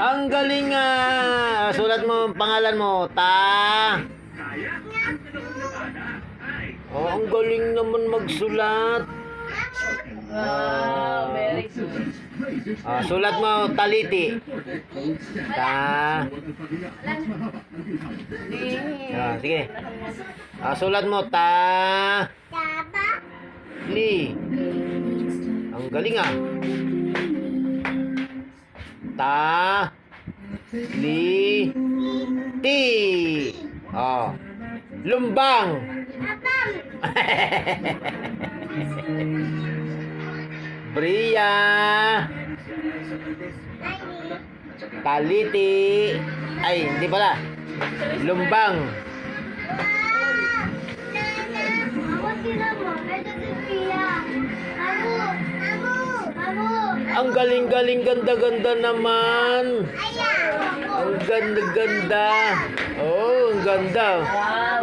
Ang galing nga. Sulat mo ang pangalan mo. Ta. Oh, ang galing naman magsulat. Wow, very good. Sulat mo Taliti. Ta. Sige. Sulat mo Ta. Li. Ang galing ah. Ta. Li. Ti. Oh. Lumbang. Bria. Taliti. Ay, hindi pala. Lumbang. Ang galing-galing, ganda-ganda naman. Ang ganda-ganda. Oh, ang ganda. Wow,